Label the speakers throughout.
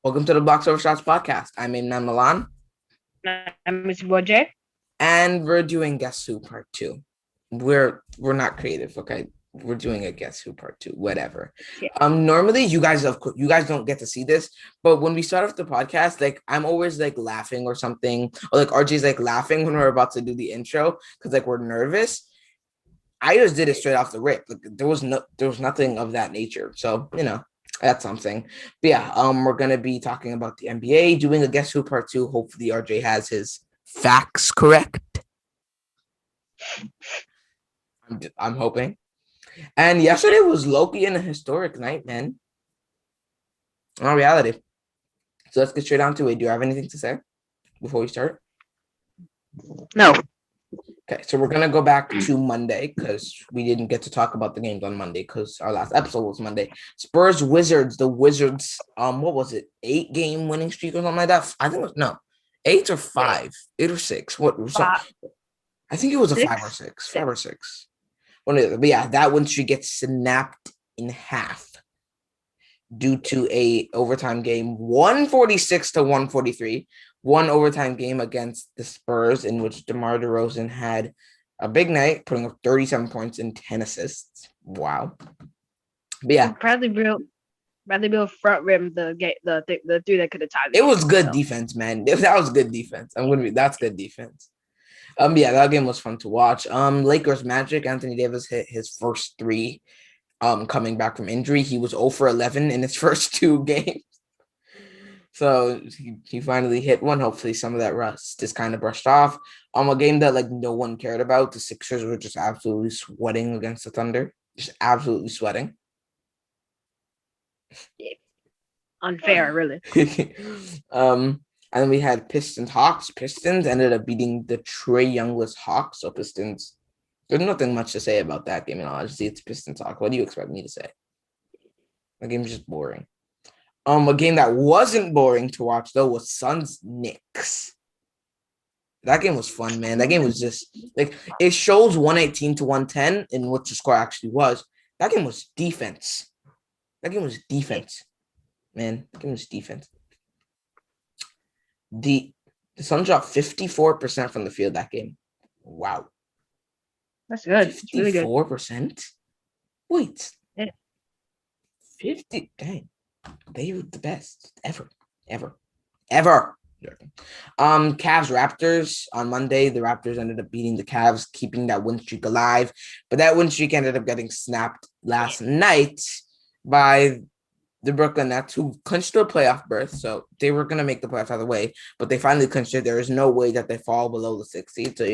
Speaker 1: Welcome to the Box Over Shots podcast. I'm Imran Milan,
Speaker 2: I'm Miss Boje.
Speaker 1: and we're doing Guess Who Part Two. We're not creative, okay? We're doing a Guess Who Part Two, whatever.
Speaker 2: Yeah.
Speaker 1: Normally you guys don't get to see this, but when we start off the podcast, like I'm always like laughing or something, or like RJ's like laughing when we're about to do the intro because like we're nervous. I just did it straight off the rip. Like there was nothing of that nature. So that's something. But yeah, we're gonna be talking about the NBA, doing a Guess Who Part Two. Hopefully, RJ has his facts correct. I'm hoping. And yesterday was Loki in a historic night, man. On reality. So let's get straight on to it. Do you have anything to say before we start?
Speaker 2: No.
Speaker 1: Okay, so we're gonna go back to Monday because we didn't get to talk about the games on Monday because our last episode was Monday. Spurs Wizards, the Wizards, what was it? 8-game winning streak or something like that. I think it was no, 8 or 5, 8 or 6. What? I think it was a 5 or 6, 5 or 6. But yeah, that win streak gets snapped in half due to a overtime game, 146 to 143. One overtime game against the Spurs in which DeMar DeRozan had a big night, putting up 37 points and 10 assists. Wow. But yeah,
Speaker 2: Bradley Beal front rim the three that could have tied.
Speaker 1: It was good defense, man. That was good defense. That's good defense. Yeah, that game was fun to watch. Lakers Magic, Anthony Davis hit his first three coming back from injury. He was 0 for 11 in his first 2 games. So he finally hit one. Hopefully some of that rust is kind of brushed off. A game that like no one cared about. The Sixers were just absolutely sweating against the Thunder. Just absolutely sweating.
Speaker 2: Unfair, really.
Speaker 1: And then we had Pistons Hawks. Pistons ended up beating the Trae Youngless Hawks. So Pistons, there's nothing much to say about that game. Honestly, it's Pistons Hawks. What do you expect me to say? The game's just boring. A game that wasn't boring to watch though was Suns Knicks. That game was fun, man. That game was just like it shows 118 to 110 in what the score actually was. That game was defense. Man. That game was defense. The Suns shot 54% from the field that game. Wow.
Speaker 2: That's good.
Speaker 1: 54%? Wait.
Speaker 2: Yeah.
Speaker 1: 50. Dang. They were the best ever. Cavs Raptors on Monday. The Raptors ended up beating the Cavs, keeping that win streak alive. But that win streak ended up getting snapped last night by the Brooklyn Nets, who clinched their playoff berth. So they were going to make the playoffs either way, but they finally clinched it. There is no way that they fall below the 6th seed. So,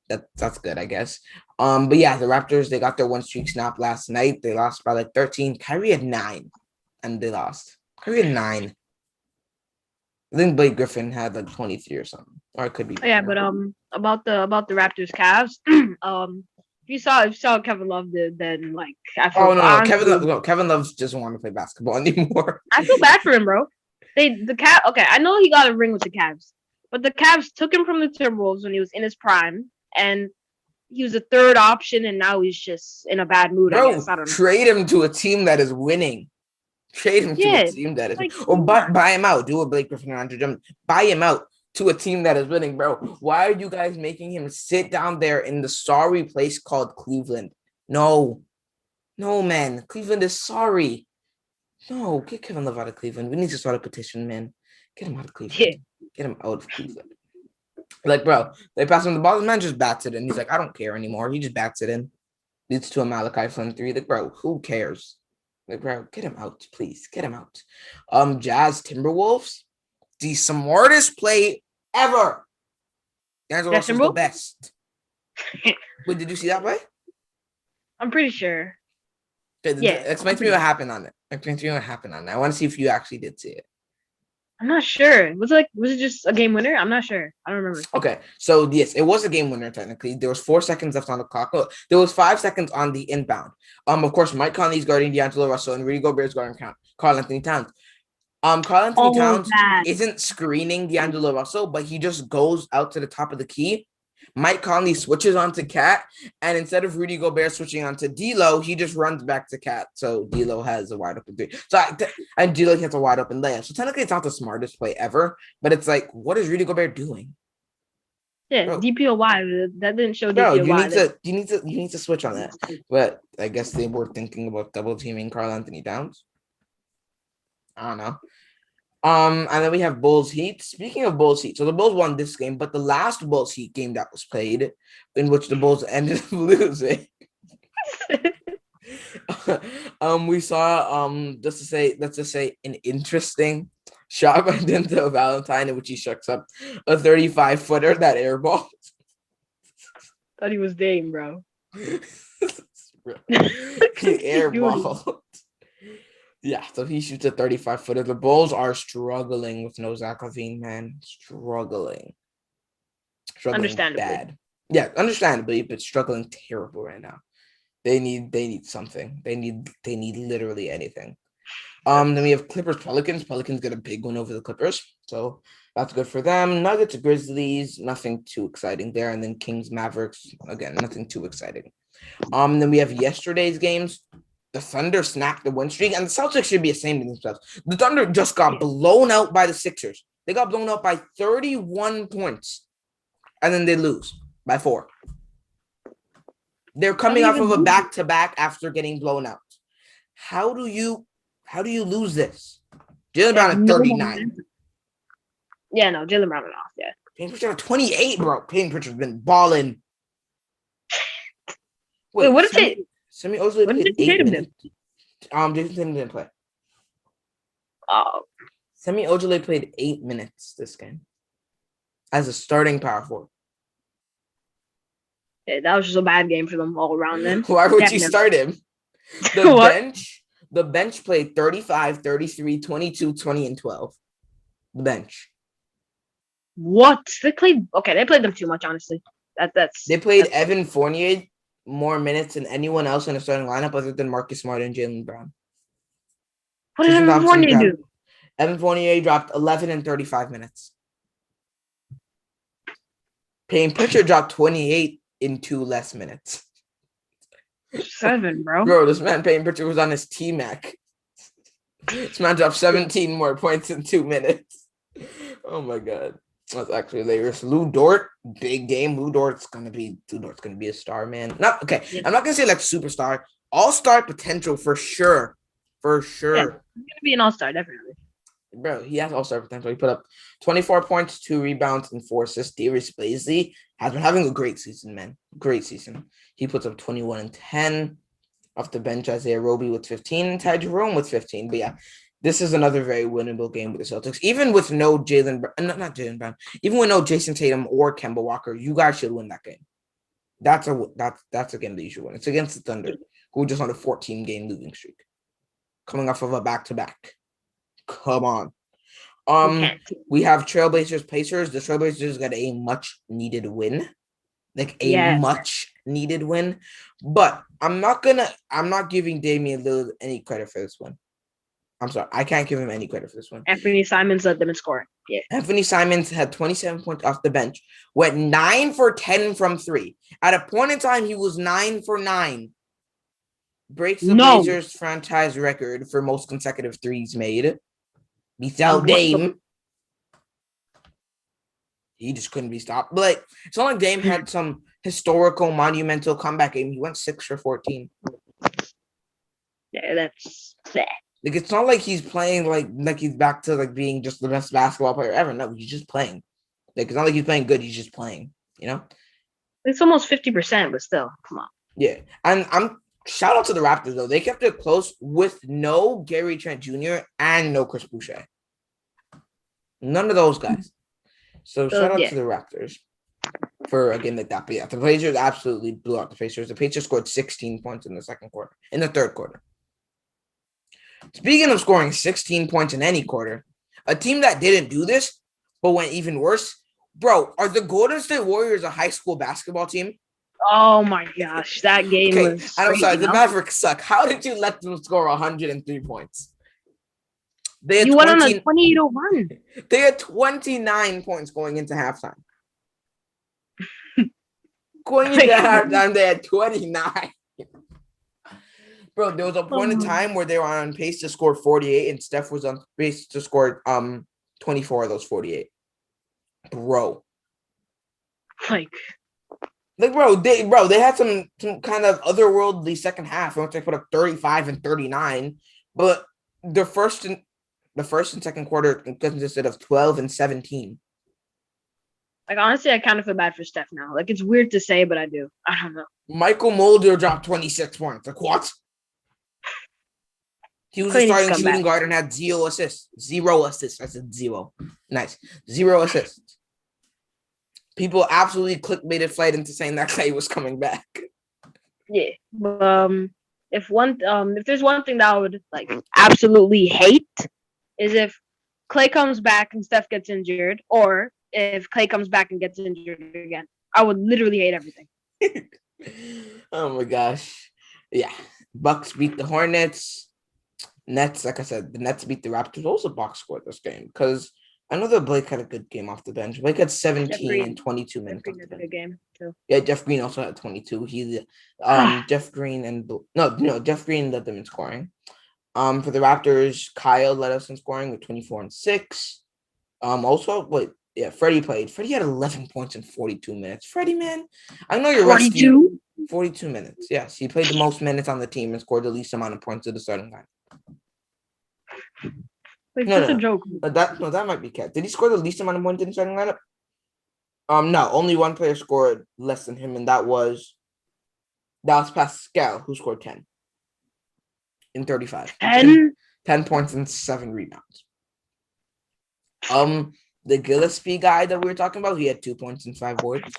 Speaker 1: that's good, I guess. But yeah, the Raptors, they got their win streak snapped last night. They lost by like 13. Kyrie had 9, and they lost. Kyrie had 9. I think Blake Griffin had like 23 or something, or it could be.
Speaker 2: Yeah, but about the Raptors Cavs, if you saw Kevin Love then like
Speaker 1: Kevin Love doesn't want to play basketball anymore.
Speaker 2: I feel bad for him, bro. Okay, I know he got a ring with the Cavs, but the Cavs took him from the Timberwolves when he was in his prime, and he was a third option, and now he's just in a bad mood.
Speaker 1: Bro,
Speaker 2: I guess. I don't know.
Speaker 1: Trade him to a team that is winning. Trade him to a team that is, or buy him out. Do a Blake Griffin or Andre Drummond. Buy him out to a team that is winning, bro. Why are you guys making him sit down there in the sorry place called Cleveland? No, man. Cleveland is sorry. No, get Kevin Love out of Cleveland. We need to start a petition, man. Get him out of Cleveland. Yeah. Get him out of Cleveland. Like, bro, they pass him the ball. The man just bats it in. He's like, I don't care anymore. He just bats it in. Leads to a Malachi Flynn 3. Like, bro, who cares? Like, bro, get him out, please. Get him out. Jazz Timberwolves, the smartest play ever. D'Angelo Russell's the best. Wait, did you see that play?
Speaker 2: I'm pretty sure.
Speaker 1: Yeah. Explain to me what happened on it. I want to see if you actually did see it.
Speaker 2: I'm not sure. Was it just a game winner? I'm not sure. I don't remember.
Speaker 1: Okay, so yes, it was a game winner technically. There was 4 seconds left on the clock. Oh, there was 5 seconds on the inbound. Of course, Mike Conley's guarding D'Angelo Russell and Rudy Gobert's guarding Karl Anthony Towns. Karl Anthony Towns isn't screening D'Angelo Russell, but he just goes out to the top of the key Mike Conley switches onto Cat, and instead of Rudy Gobert switching onto D'Lo, he just runs back to Cat. So D'Lo has a wide open three. And D'Lo hits a wide open layup. So technically, it's not the smartest play ever, but it's like, what is Rudy Gobert doing?
Speaker 2: Yeah, bro. DPOY. That didn't show
Speaker 1: bro,
Speaker 2: DPOY.
Speaker 1: You need to switch on that. But I guess they were thinking about double teaming Karl-Anthony Towns. I don't know. And then we have Bulls Heat. Speaking of Bulls Heat, so the Bulls won this game, but the last Bulls Heat game that was played, in which the Bulls ended up losing. We saw let's just say an interesting shot by Denzel Valentine in which he shucks up a 35-footer that airball.
Speaker 2: Thought he was Dame, bro.
Speaker 1: He airballed. Yeah, so he shoots a 35-footer. The Bulls are struggling with no Zach LaVine, man. Struggling
Speaker 2: understandably
Speaker 1: bad. Yeah, understandably, but struggling terrible right now. They need something. They need literally anything. Then we have Clippers Pelicans. Pelicans get a big one over the Clippers, so that's good for them. Nuggets Grizzlies, nothing too exciting there, and then Kings Mavericks, again, nothing too exciting. Then we have yesterday's games. The Thunder snapped the win streak, and the Celtics should be ashamed of themselves. The Thunder just got blown out by the Sixers. They got blown out by 31 points, and then they lose by 4. They're coming off of a back-to-back after getting blown out. How do you lose this? Jaylen Brown at 39.
Speaker 2: Yeah, no, Jaylen Brown went off. Yeah,
Speaker 1: Payton Pritchard at 28, bro. Payton Pritchard's been balling.
Speaker 2: Wait, what did it?
Speaker 1: Semi Ojeleye played 8 minutes. Jason Tatum didn't play.
Speaker 2: Oh.
Speaker 1: Semi Ojeleye played 8 minutes this game as a starting power forward.
Speaker 2: Yeah, that was just a bad game for them all around then.
Speaker 1: Why would you start him? The bench played 35, 33, 22, 20, and 12. The bench.
Speaker 2: What? They played them too much, honestly.
Speaker 1: They played Evan Fournier more minutes than anyone else in the starting lineup other than Marcus Smart and Jaylen Brown.
Speaker 2: What did Evan Fournier do?
Speaker 1: Evan Fournier dropped 11 and 35 minutes. Payton Pritchard dropped 28 in 2 less minutes.
Speaker 2: 7, bro.
Speaker 1: Bro, this man Payton Pritchard was on his T-Mac. This man dropped 17 more points in 2 minutes. Oh my god. That's actually hilarious. Lu Dort, big game. Lu Dort's gonna be a star, man. I'm not gonna say like superstar. All-star potential for sure. For sure.
Speaker 2: Yeah, he's gonna be an all-star, definitely.
Speaker 1: Bro, he has all-star potential. He put up 24 points, 2 rebounds, and 4 assists. Darius Bazley has been having a great season, man. Great season. He puts up 21 and 10 off the bench. Isaiah Roby with 15 and Ty Jerome with 15. But yeah, this is another very winnable game with the Celtics. Even with no not Jaylen Brown, even with no Jason Tatum or Kemba Walker, you guys should win that game. That's a game that you should win. It's against the Thunder, who are just on a 14-game losing streak, coming off of a back-to-back. Come on. We have Trailblazers Pacers. The Trailblazers got a much needed win. Much needed win. But I'm not giving Damian Lillard any credit for this one. I'm sorry. I can't give him any credit for this one.
Speaker 2: Anthony Simons led them in scoring. Yeah.
Speaker 1: Anthony Simons had 27 points off the bench, went 9 for 10 from 3. At a point in time, he was 9 for 9. Breaks the Blazers franchise record for most consecutive threes made. Beats out Dame. He just couldn't be stopped. But like, it's not like Dame had some historical, monumental comeback game. He went 6 for 14.
Speaker 2: Yeah, that's sad.
Speaker 1: Like, it's not like he's playing like he's back to like being just the best basketball player ever. No, he's just playing. Like, it's not like he's playing good. He's just playing. You know,
Speaker 2: it's almost 50%, but still, come on.
Speaker 1: Yeah, and shout out to the Raptors though. They kept it close with no Gary Trent Jr. and no Chris Boucher. None of those guys. So shout out to the Raptors for a game like that. But yeah, the Blazers absolutely blew out the Pacers. The Pacers scored 16 points in the third quarter. Speaking of scoring 16 points in any quarter, a team that didn't do this but went even worse. Bro, are the Golden State Warriors a high school basketball team?
Speaker 2: Oh my gosh, that game was.
Speaker 1: I'm sorry, the Mavericks suck. How did you let them score 103 points?
Speaker 2: You went on a 28-0 run.
Speaker 1: They had 29 points going into halftime. Going into halftime, they had 29. Bro, there was a point in time where they were on pace to score 48, and Steph was on pace to score 24 of those 48. Bro.
Speaker 2: Like
Speaker 1: bro, they had some kind of otherworldly second half once they put up 35 and 39, but the first and second quarter consisted of 12 and 17.
Speaker 2: Like, honestly, I kind of feel bad for Steph now. Like, it's weird to say, but I do. I don't know.
Speaker 1: Michael Mulder dropped 26 points. Like, what? He was a starting shooting guard and had 0 assists. 0 assists. I said 0. Nice. 0 assists. People absolutely clickbaited Flight into saying that Clay was coming back.
Speaker 2: Yeah. If there's one thing that I would like absolutely hate is if Clay comes back and Steph gets injured, or if Clay comes back and gets injured again. I would literally hate everything.
Speaker 1: Oh my gosh. Yeah. Bucks beat the Hornets. Nets, like I said, the Nets beat the Raptors. What was the box score this game? Because I know that Blake had a good game off the bench. Blake had 17 and 22 minutes.
Speaker 2: Jeff Green had a good game too.
Speaker 1: Yeah, Jeff Green also had 22. Jeff Green Jeff Green led them in scoring. For the Raptors, Kyle led us in scoring with 24 and 6. Freddie played. Freddie had 11 points in 42 minutes. Freddie, man, I know you're
Speaker 2: 42?
Speaker 1: 42 minutes. Yes, he played the most minutes on the team and scored the least amount of points to the starting line.
Speaker 2: Like, such a joke.
Speaker 1: That might be Cat. Did he score the least amount of points in the starting lineup? No, only one player scored less than him, and that was Pascal, who scored 10 in 35. 10 points and 7 rebounds. The Gillespie guy that we were talking about, he had 2 points and 5 boards.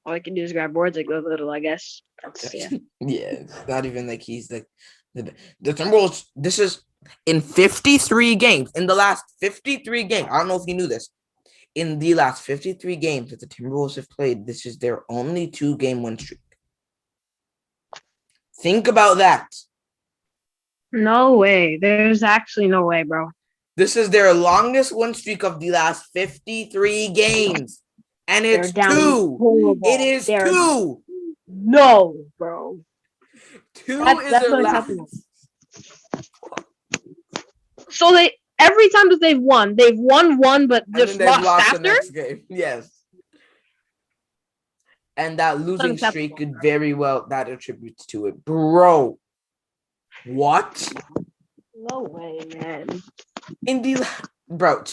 Speaker 2: All I can do is grab boards like a little, I guess.
Speaker 1: Yeah, it's not even like he's like the Timberwolves. This is in 53 games. In the last 53 games, I don't know if you knew this. In the last 53 games that the Timberwolves have played, this is their only 2-game win streak. Think about that.
Speaker 2: No way. There's actually no way, bro.
Speaker 1: This is their longest win streak of the last 53 games. And it's 2. It is 2.
Speaker 2: No, bro.
Speaker 1: 2 is their last.
Speaker 2: So every time that they've won one, but just lost after.
Speaker 1: The next game. Yes. And that losing streak could very well that attributes to it, bro. What?
Speaker 2: No way, man.
Speaker 1: Bro.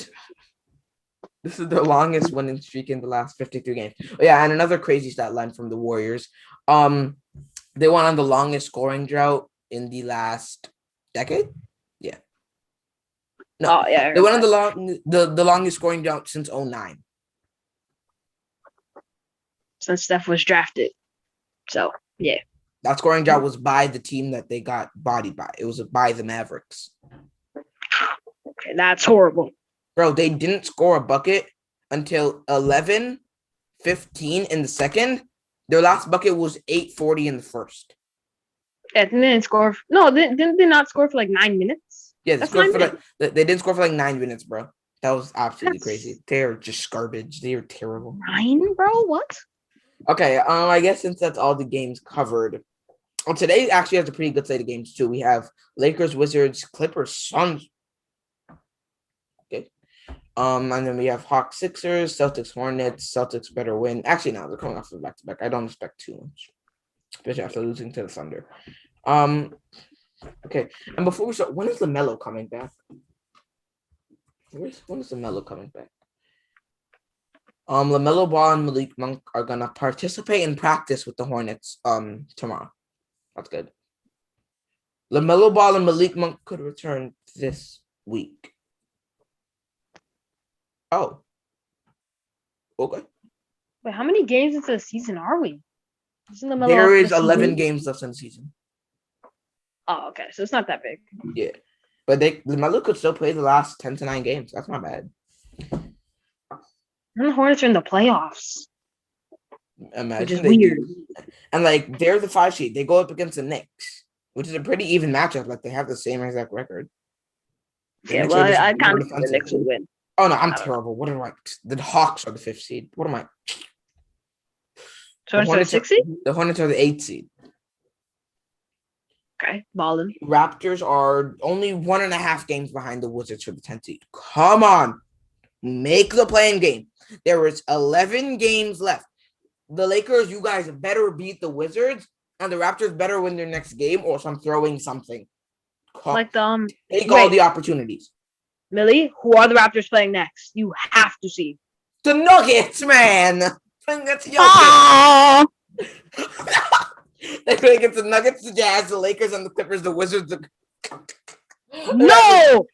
Speaker 1: This is the longest winning streak in the last 53 games. Yeah, and another crazy stat line from the Warriors. They went on the longest scoring drought in the last decade. Yeah. No, they went on the longest scoring drought since 2009.
Speaker 2: Since Steph was drafted. So, yeah.
Speaker 1: That scoring drought was by the team that they got bodied by. It was by the Mavericks.
Speaker 2: Okay, that's horrible.
Speaker 1: Bro, they didn't score a bucket until 11:15 in the second. Their last bucket was 8:40 in the first.
Speaker 2: Yeah, they didn't score. No, didn't they not score for like 9 minutes?
Speaker 1: Yeah, they didn't score for like 9 minutes, bro. That was absolutely crazy. They're just garbage. They are terrible.
Speaker 2: 9, bro? What?
Speaker 1: Okay, I guess since that's all the games covered. Well, today actually has a pretty good slate of games too. We have Lakers, Wizards, Clippers, Suns. Okay. And then we have Hawks, Sixers, Celtics, Hornets. Celtics better win. Actually, no, they're coming off of back-to-back. I don't expect too much, especially after losing to the Thunder. Okay. And before we start, when is LaMelo coming back? When is LaMelo coming back? LaMelo Ball and Malik Monk are gonna participate in practice with the Hornets tomorrow. That's good. LaMelo Ball and Malik Monk could return this week. Oh. Okay.
Speaker 2: Wait, how many games into the season are we?
Speaker 1: There is 11 games left in the season.
Speaker 2: Oh, okay. So it's not that big.
Speaker 1: Yeah. But LaMelo could still play the last 10 to 9 games. That's not bad.
Speaker 2: And the Hornets are in the playoffs.
Speaker 1: Imagine,
Speaker 2: which is weird.
Speaker 1: And like they're the 5 seed. They go up against the Knicks, which is a pretty even matchup. Like they have the same exact record.
Speaker 2: Yeah, well, I kind of think the Knicks will win.
Speaker 1: Oh no, I'm terrible. What am I? The Hawks are the 5th seed. What am I?
Speaker 2: So it's a 6 seed?
Speaker 1: The Hornets are the 8th seed.
Speaker 2: Okay, balling.
Speaker 1: Raptors are only 1.5 games behind the Wizards for the 10th seed. Come on. Make the playing game. There is 11 games left. The Lakers, you guys better beat the Wizards, and the Raptors better win their next game, or I'm throwing something.
Speaker 2: Like
Speaker 1: take all the opportunities.
Speaker 2: Millie, who are the Raptors playing next? You have to see.
Speaker 1: The Nuggets, man. That's They're going to get the Nuggets, the Jazz, the Lakers, and the Clippers, the Wizards.
Speaker 2: No!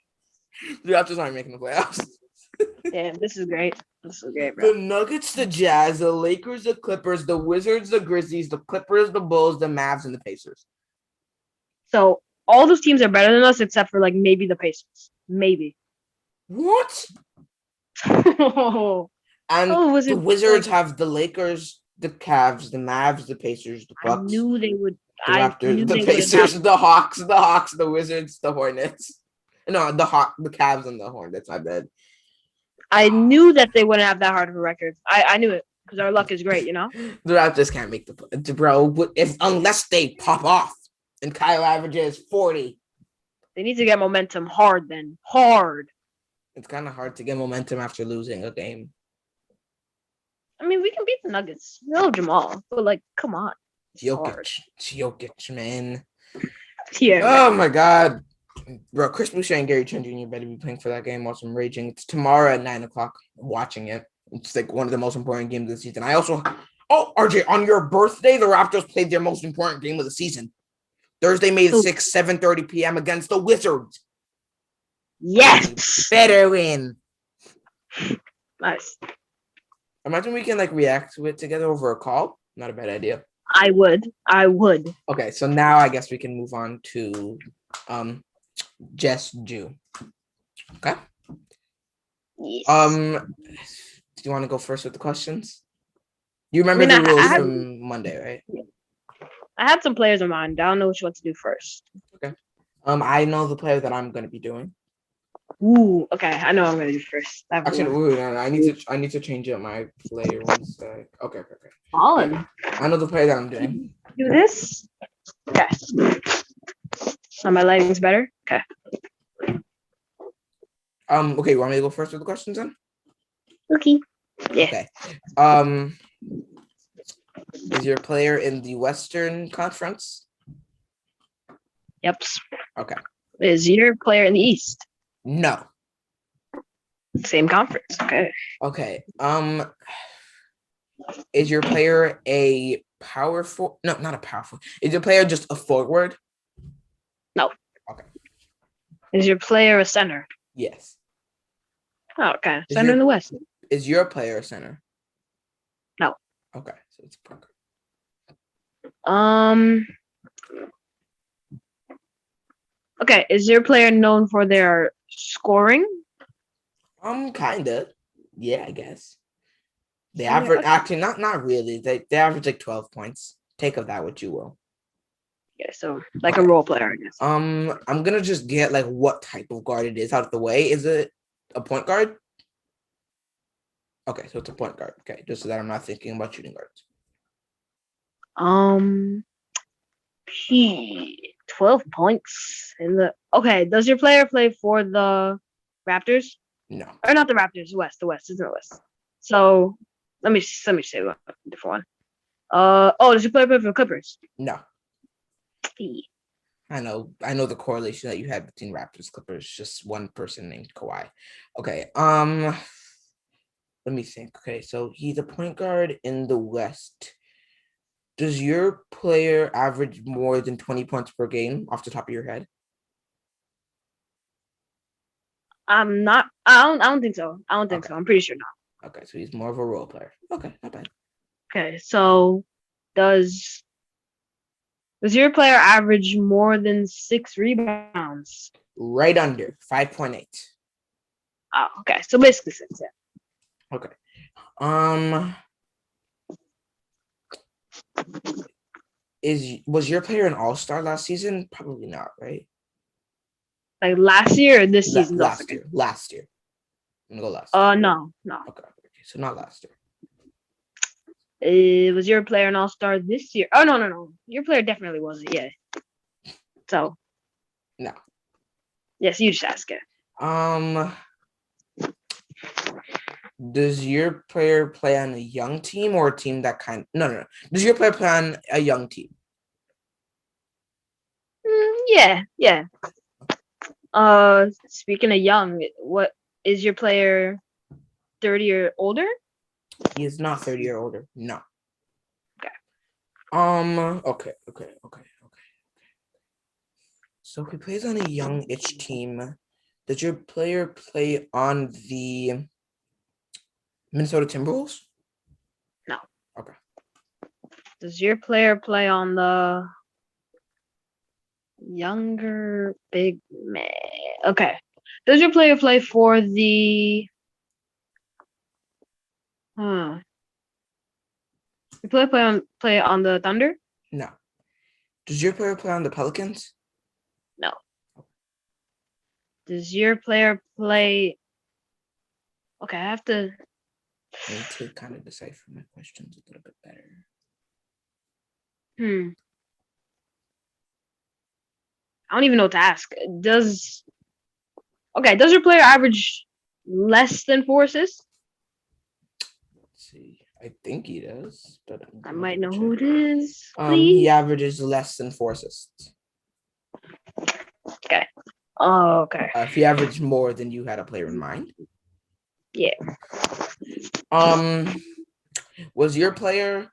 Speaker 1: The Raptors aren't making the playoffs.
Speaker 2: Damn, this is great. This is great, bro.
Speaker 1: The Nuggets, the Jazz, the Lakers, the Clippers, the Wizards, the Grizzlies, the Clippers, the Bulls, the Mavs, and the Pacers.
Speaker 2: So all those teams are better than us, except for like maybe the Pacers. Maybe.
Speaker 1: What?
Speaker 2: And
Speaker 1: the Wizards have the Lakers, the Cavs, the Mavs, the Pacers, the Bucks.
Speaker 2: I knew they would.
Speaker 1: The Raptors, the Pacers, the Hawks, the Wizards, the Hornets. No, the Cavs, and the Hornets. I bet.
Speaker 2: I knew that they wouldn't have that hard of a record. I knew it because our luck is great, you know.
Speaker 1: The Raptors can't make the bro. Unless they pop off and Kyle averages 40.
Speaker 2: They need to get momentum hard. Hard.
Speaker 1: It's kind of hard to get momentum after losing a game.
Speaker 2: I mean, we can beat the Nuggets. No Jamal, but like, come on.
Speaker 1: Jokic, man.
Speaker 2: Yeah.
Speaker 1: Oh my God. Bro, Chris Boucher and Gary Trent Jr. better be playing for that game while I'm raging. It's tomorrow at 9:00. Watching it. It's like one of the most important games of the season. I also, RJ, on your birthday, the Raptors played their most important game of the season. Thursday, May 6th, 7:30 p.m. against the Wizards.
Speaker 2: Yes.
Speaker 1: Better win.
Speaker 2: Nice.
Speaker 1: Imagine we can like react to it together over a call. Not a bad idea.
Speaker 2: I would.
Speaker 1: Okay, so now I guess we can move on to Just Jew. Okay.
Speaker 2: Yes.
Speaker 1: Do you want to go first with the questions? You remember the rules from Monday, right?
Speaker 2: I had some players in mind. I don't know which one to do first.
Speaker 1: Okay. I know the player that I'm going to be doing.
Speaker 2: Ooh, okay. I know I'm going to do first.
Speaker 1: Actually, no, I need to change up my player. One sec. Okay.
Speaker 2: Colin.
Speaker 1: I know the player that I'm doing.
Speaker 2: Do this. Okay. So my lighting's better. Okay.
Speaker 1: Okay. You want me to go first with the questions then?
Speaker 2: Okay. Yeah.
Speaker 1: Okay. Is your player in the Western Conference?
Speaker 2: Yep.
Speaker 1: Okay.
Speaker 2: Is your player in the East?
Speaker 1: No.
Speaker 2: Same conference. Okay.
Speaker 1: Okay. Is your player a power forward? No, not a power forward. Is your player just a forward?
Speaker 2: No.
Speaker 1: Okay.
Speaker 2: Is your player a center?
Speaker 1: Yes.
Speaker 2: Oh, okay. Center in the West.
Speaker 1: Is your player a center?
Speaker 2: No.
Speaker 1: Okay, so it's a poker.
Speaker 2: Okay, is your player known for their scoring?
Speaker 1: Kinda. Yeah, I guess. They average actually not really. They average like 12 points. Take of that what you will.
Speaker 2: Yeah, so like a role player, I guess.
Speaker 1: I'm gonna just get like what type of guard it is out of the way. Is it a point guard? Okay, so it's a point guard. Okay, just so that I'm not thinking about shooting guards.
Speaker 2: 12 points in the. Okay, does your player play for the Raptors?
Speaker 1: No.
Speaker 2: Or not the Raptors, the West is the West. So let me say a different one. Does your player play for the Clippers?
Speaker 1: No. I know the correlation that you had between Raptors Clippers, just one person named Kawhi. Okay. Let me think. Okay, so he's a point guard in the West. Does your player average more than 20 points per game off the top of your head?
Speaker 2: I don't think so. I don't think so. I'm pretty sure not.
Speaker 1: Okay, so he's more of a role player. Okay, not bad.
Speaker 2: Okay, so does your player average more than 6 rebounds?
Speaker 1: Right under 5.8.
Speaker 2: Oh, okay. So basically 6, yeah.
Speaker 1: Okay. Was your player an all-star last season? Probably not, right?
Speaker 2: Like last year or this season?
Speaker 1: Last year. I'm gonna go last year.
Speaker 2: No.
Speaker 1: Okay, so not last year.
Speaker 2: Was your player an all-star this year? Oh no. Your player definitely wasn't. Yeah. So.
Speaker 1: No.
Speaker 2: Yes, you just ask it.
Speaker 1: Does your player play on a young team or a team that no. Does your player play on a young team?
Speaker 2: Yeah. Speaking of young, what is your player 30 or older?
Speaker 1: He is not 30 or older. No.
Speaker 2: Okay.
Speaker 1: Okay. So if he plays on a young-ish team, does your player play on the Minnesota Timberwolves?
Speaker 2: No.
Speaker 1: Okay.
Speaker 2: Does your player play on the younger big man? Okay. Does your player play for the Your player play on the Thunder?
Speaker 1: No. Does your player play on the Pelicans?
Speaker 2: No. Does your player play? Okay, I have to.
Speaker 1: I need to kind of decipher my questions a little bit better.
Speaker 2: I don't even know what to ask. Does your player average less than 4 assists?
Speaker 1: Let's see. I think he does, but
Speaker 2: I might know who it is.
Speaker 1: He averages less than 4 assists.
Speaker 2: Okay. Oh, okay.
Speaker 1: If he averaged more, then you had a player in mind.
Speaker 2: Yeah.
Speaker 1: Was your player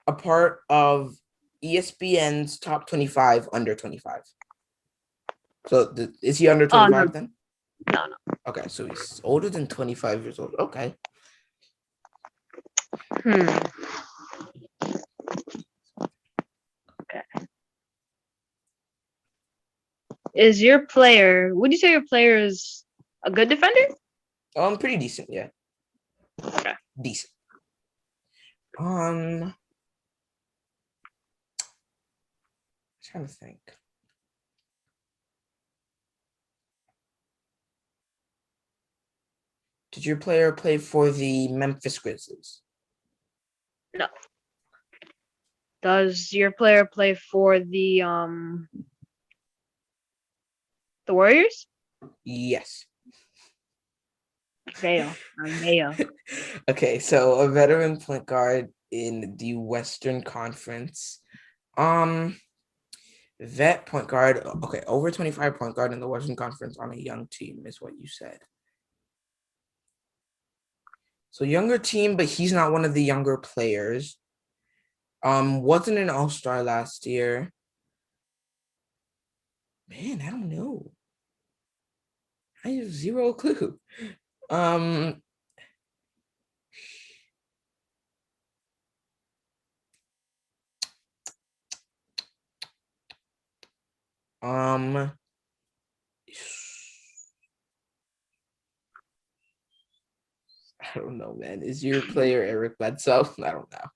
Speaker 1: a part of ESPN's top 25 under 25? So is he under 25 then?
Speaker 2: No.
Speaker 1: Okay, so he's older than 25 years old. Okay.
Speaker 2: Okay. Is your player? Would you say your player is a good defender?
Speaker 1: Pretty decent, yeah.
Speaker 2: Okay.
Speaker 1: Decent. Trying to think. Did your player play for the Memphis Grizzlies?
Speaker 2: No. Does your player play for the Warriors?
Speaker 1: Yes.
Speaker 2: Mayo.
Speaker 1: Okay, so a veteran point guard in the Western Conference. Vet point guard. Okay, over 25 point guard in the Western Conference on a young team is what you said. So younger team, but he's not one of the younger players. Wasn't an all-star last year. Man, I don't know. I have zero clue. I don't know, man. Is your player Eric Bledsoe? I don't know.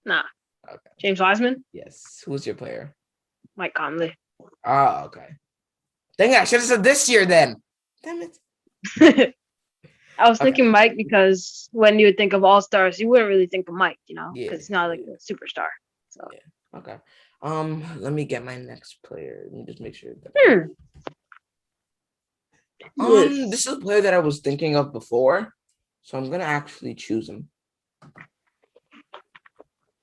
Speaker 2: Nah.
Speaker 1: Okay.
Speaker 2: James Wiseman?
Speaker 1: Yes. Who's your player?
Speaker 2: Mike Conley.
Speaker 1: Ah, okay. Dang it, I should have said this year then. Damn it.
Speaker 2: I was thinking Mike because when you would think of all-stars, you wouldn't really think of Mike, because he's not like a superstar. So
Speaker 1: yeah. Okay. Let me get my next player. Let me just make sure that this is a player that I was thinking of before, so I'm gonna actually choose him.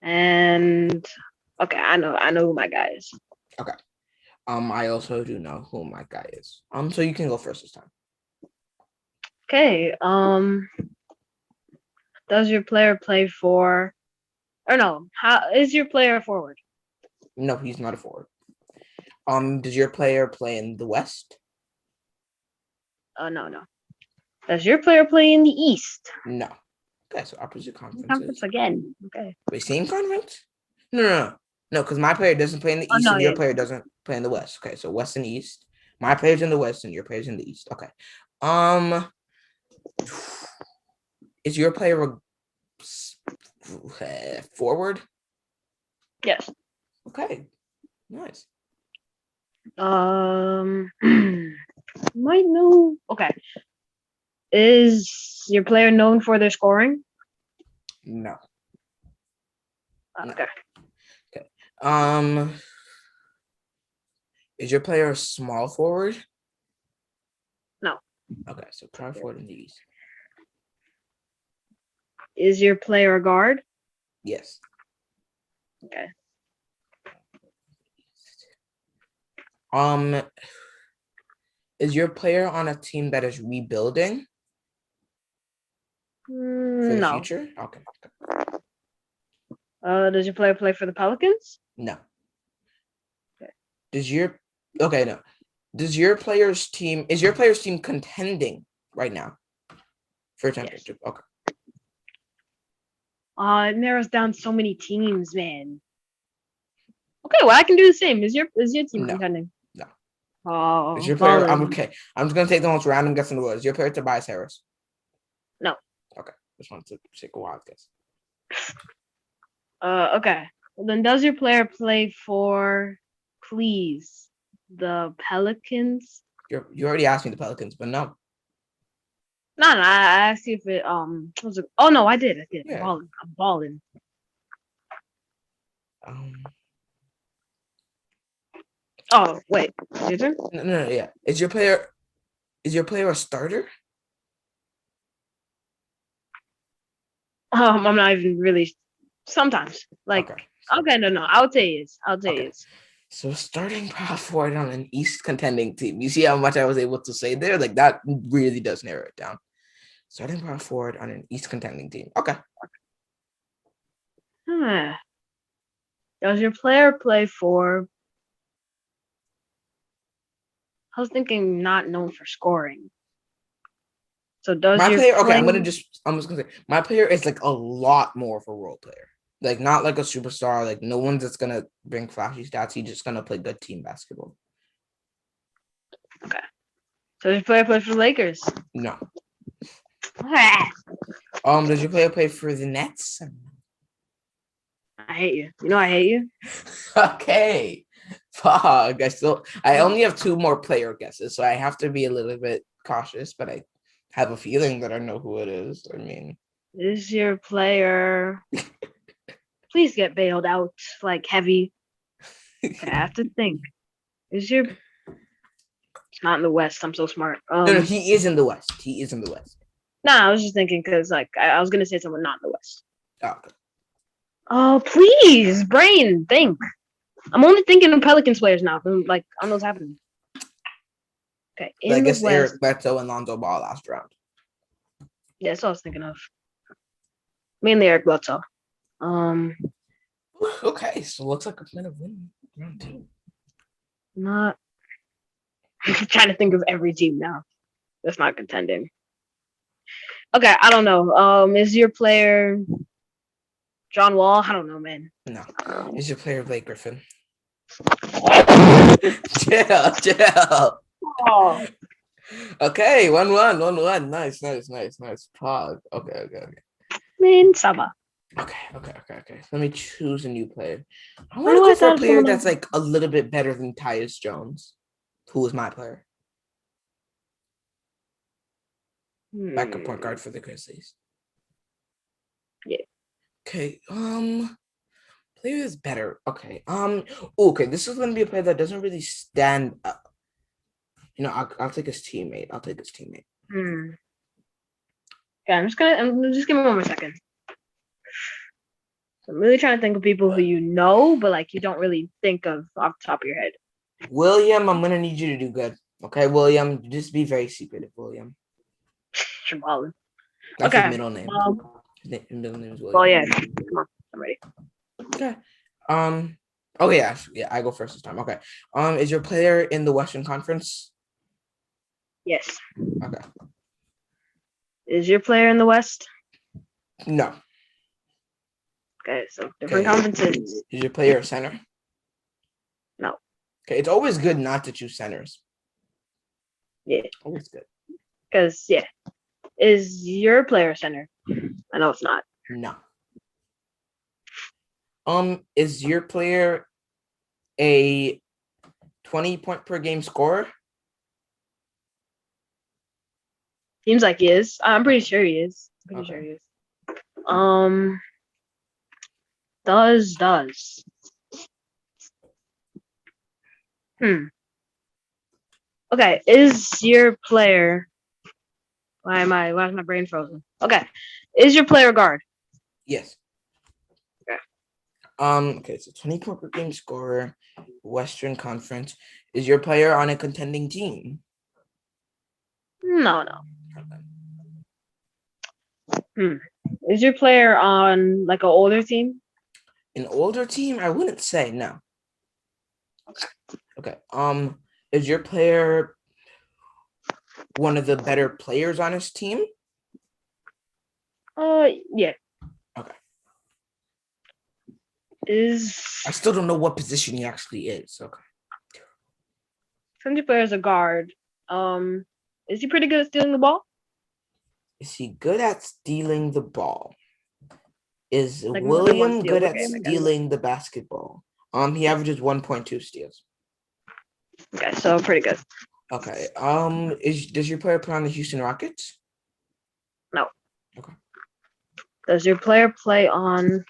Speaker 2: And okay, I know who my guy is.
Speaker 1: Okay. I also do know who my guy is. So you can go first this time.
Speaker 2: Okay. Does your player play for? Or no? How is your player a forward?
Speaker 1: No, he's not a forward. Does your player play in the West?
Speaker 2: No. Does your player play in the East?
Speaker 1: No. Okay, so opposite conferences.
Speaker 2: Conference again. Okay.
Speaker 1: Wait, same conference? No, because my player doesn't play in the East and your player doesn't play in the West. Okay, so West and East. My player's in the West and your player's in the East. Okay. Is your player a forward?
Speaker 2: Yes.
Speaker 1: Okay. Nice.
Speaker 2: Might know. Okay. Is your player known for their scoring?
Speaker 1: No.
Speaker 2: Okay.
Speaker 1: Okay. Is your player a small forward?
Speaker 2: No.
Speaker 1: Okay, so power forward in the East.
Speaker 2: Is your player a guard?
Speaker 1: Yes.
Speaker 2: Okay.
Speaker 1: Is your player on a team that is rebuilding for the
Speaker 2: No.
Speaker 1: future? Okay.
Speaker 2: Does your player play for the Pelicans?
Speaker 1: No.
Speaker 2: Okay.
Speaker 1: Does your player's team contending right now for a championship? Yes. Okay.
Speaker 2: It narrows down so many teams, man. Okay, well I can do the same. Is your team contending?
Speaker 1: No.
Speaker 2: Oh,
Speaker 1: is your player? I'm okay. I'm just gonna take the most random guess in the world. Is your player Tobias Harris?
Speaker 2: No.
Speaker 1: Okay. Just wanted to take a wild guess.
Speaker 2: Okay. Well, then does your player play for, please, the Pelicans?
Speaker 1: You already asked me the Pelicans, but no.
Speaker 2: No, I asked you if it was it. Oh no, I did.
Speaker 1: Yeah.
Speaker 2: I'm balling. Oh wait,
Speaker 1: No, yeah. Is your player a starter?
Speaker 2: I'm not even really. Sometimes, like, okay, no, I'll tell you.
Speaker 1: So starting power forward on an East contending team. You see how much I was able to say there? Like that really does narrow it down. Starting power forward on an East contending team. Okay.
Speaker 2: Does your player play for? I was thinking not known for scoring. So does
Speaker 1: my player? Okay, I'm just gonna say my player is like a lot more of a role player. Like not like a superstar. Like no one's that's gonna bring flashy stats. He's just gonna play good team basketball.
Speaker 2: Okay. So does your player play for the Lakers?
Speaker 1: No. Does your player play for the Nets?
Speaker 2: I hate you. You know I hate you.
Speaker 1: Okay. Fuck. I only have 2 more player guesses, so I have to be a little bit cautious, but I have a feeling that I know who it is. I mean,
Speaker 2: is your player please get bailed out like heavy? Okay, I have to think. It's not in the West. I'm so smart.
Speaker 1: No, he is in the West.
Speaker 2: Nah, I was just thinking because like I was gonna say someone not in the West.
Speaker 1: Oh, okay.
Speaker 2: Oh please, brain, think. I'm only thinking of Pelicans players now. Like I don't know what's happening. Okay,
Speaker 1: I guess Eric Bledsoe and Lonzo Ball last round.
Speaker 2: Yeah, that's what I was thinking of. Mainly Eric Bledsoe.
Speaker 1: Okay, so looks like I'm gonna win round 2.
Speaker 2: Not. I'm trying to think of every team now that's not contending. Okay, I don't know. Is your player John Wall? I don't know, man.
Speaker 1: No. Is your player Blake Griffin? Chill.
Speaker 2: Oh.
Speaker 1: Okay, 1-1. Nice. Pog. Okay.
Speaker 2: Man, Saba.
Speaker 1: Okay. Let me choose a new player. I want to go for a player that's like a little bit better than Tyus Jones, who is my player. Backup point guard for the Grizzlies.
Speaker 2: Yeah.
Speaker 1: Okay. Player is better. Okay. Okay. This is gonna be a player that doesn't really stand up. You know, I'll take his teammate.
Speaker 2: Okay, I'm just give me 1 more second. I'm really trying to think of people who you know, but like you don't really think of off the top of your head.
Speaker 1: William, I'm gonna need you to do good. Okay, William, just be very secretive, William.
Speaker 2: Shabbalin.
Speaker 1: That's his middle name. His middle name is William.
Speaker 2: Oh yeah, come on, I'm ready.
Speaker 1: Okay. Oh yeah, I go first this time. Okay. Is your player in the Western Conference?
Speaker 2: Yes.
Speaker 1: Okay.
Speaker 2: Is your player in the West?
Speaker 1: No.
Speaker 2: Okay, so different conferences.
Speaker 1: Is your player a center?
Speaker 2: No.
Speaker 1: Okay, it's always good not to choose centers.
Speaker 2: Yeah.
Speaker 1: Always good.
Speaker 2: Because is your player a center? I know it's not.
Speaker 1: No. Is your player a 20-point per game scorer?
Speaker 2: Seems like he is. I'm pretty sure he is. Does Does. Okay, is your player? Why is my brain frozen? Okay, is your player guard?
Speaker 1: Yes.
Speaker 2: Okay.
Speaker 1: Okay, so 20-point per game scorer, Western Conference. Is your player on a contending team?
Speaker 2: No. Is your player on like an older team?
Speaker 1: An older team? I wouldn't say no. Okay. Is your player one of the better players on his team?
Speaker 2: Yeah.
Speaker 1: Okay.
Speaker 2: I
Speaker 1: still don't know what position he actually is. Okay.
Speaker 2: Since your player is a guard, is he pretty good at stealing the ball?
Speaker 1: Is he good at stealing the ball? Is
Speaker 2: like
Speaker 1: William good at stealing the basketball? He averages 1.2 steals.
Speaker 2: Okay, so pretty good.
Speaker 1: Okay. Does your player play on the Houston Rockets?
Speaker 2: No.
Speaker 1: Okay.
Speaker 2: Does your player play on?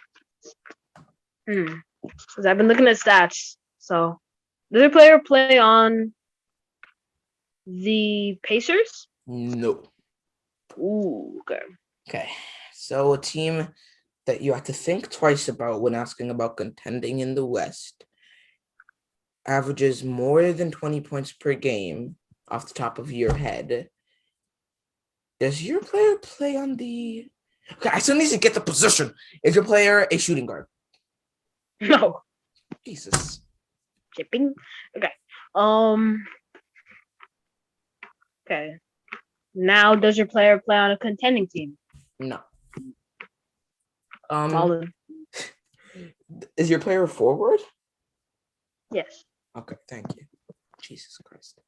Speaker 2: Because I've been looking at stats. So, does your player play on the Pacers?
Speaker 1: No.
Speaker 2: Ooh, okay.
Speaker 1: Okay. So a team that you have to think twice about when asking about contending in the West averages more than 20 points per game off the top of your head. Does your player play on the... Okay, I still need to get the position. Is your player a shooting guard?
Speaker 2: No.
Speaker 1: Jesus.
Speaker 2: Shipping? Okay. Okay. Now, does your player play on a contending team?
Speaker 1: No. Is your player a forward?
Speaker 2: Yes.
Speaker 1: Okay, thank you. Jesus Christ.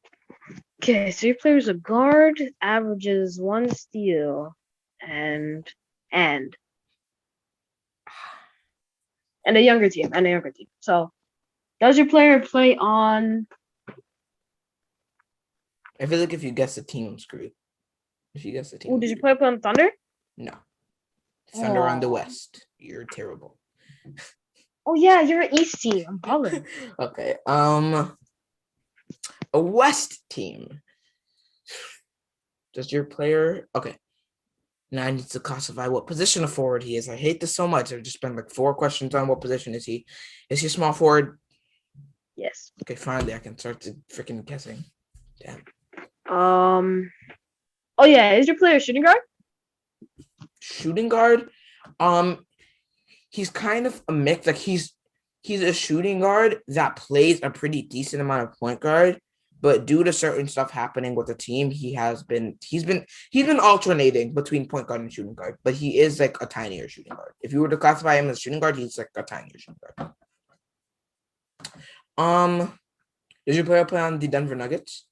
Speaker 2: Okay, so your player's a guard, averages 1 steal, and a younger team, So, does your player play on?
Speaker 1: I feel like if you guess the team, I'm screwed. If you guess the team,
Speaker 2: Does your player play on Thunder?
Speaker 1: No. Thunder on the West. You're terrible.
Speaker 2: Oh yeah, you're an East team. I'm balling.
Speaker 1: Okay. A West team. Does your player? Okay. Now I need to classify what position of forward he is. I hate this so much. I've just spent like 4 questions on what position is he. Is he a small forward?
Speaker 2: Yes.
Speaker 1: Okay, finally I can start to freaking guessing. Damn.
Speaker 2: Oh yeah, is your player a shooting guard?
Speaker 1: Shooting guard? He's kind of a mix. Like he's a shooting guard that plays a pretty decent amount of point guard, but due to certain stuff happening with the team, he's been alternating between point guard and shooting guard. But he is like a tinier shooting guard. If you were to classify him as a shooting guard, he's like a tinier shooting guard. Does your player play on the Denver Nuggets?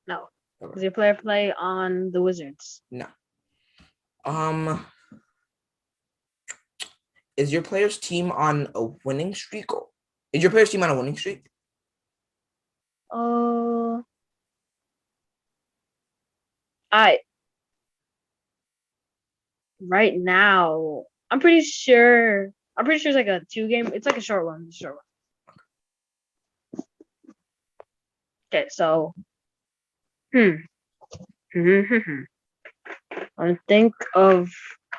Speaker 2: No. Okay. Does your player play on the Wizards?
Speaker 1: No. Is your player's team on a winning streak? Is your player's team on a winning streak?
Speaker 2: Right now, I'm pretty sure it's like a 2-game. It's like a short one. Okay, so I think of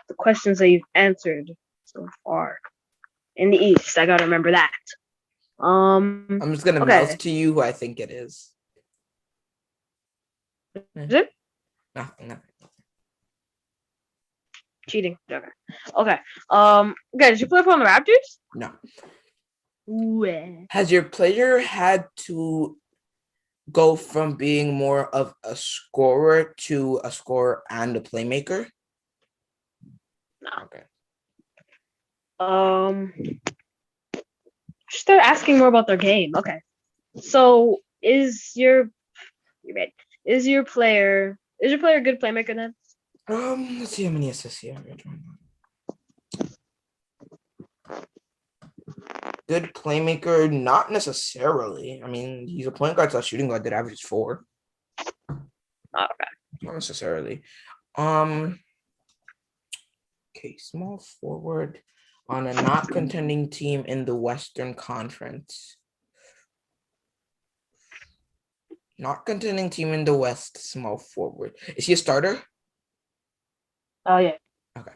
Speaker 2: the questions that you've answered so far. In the East, I gotta remember that.
Speaker 1: I'm just gonna mouth to you who I think it is.
Speaker 2: Is it?
Speaker 1: Nothing.
Speaker 2: Cheating. Okay. Guys, you play for the Raptors?
Speaker 1: No.
Speaker 2: Ooh.
Speaker 1: Has your player had to go from being more of a scorer to a scorer and a playmaker?
Speaker 2: No.
Speaker 1: Okay.
Speaker 2: Start asking more about their game. Okay. So is your player a good playmaker then?
Speaker 1: Let's see how many assists he averaged. Good playmaker, not necessarily. I mean, he's a point guard, so shooting guard that averages 4.
Speaker 2: Okay.
Speaker 1: Not necessarily. Okay, small forward. On a not contending team in the Western Conference. Not contending team in the West, small forward. Is he a starter?
Speaker 2: Oh, yeah.
Speaker 1: Okay.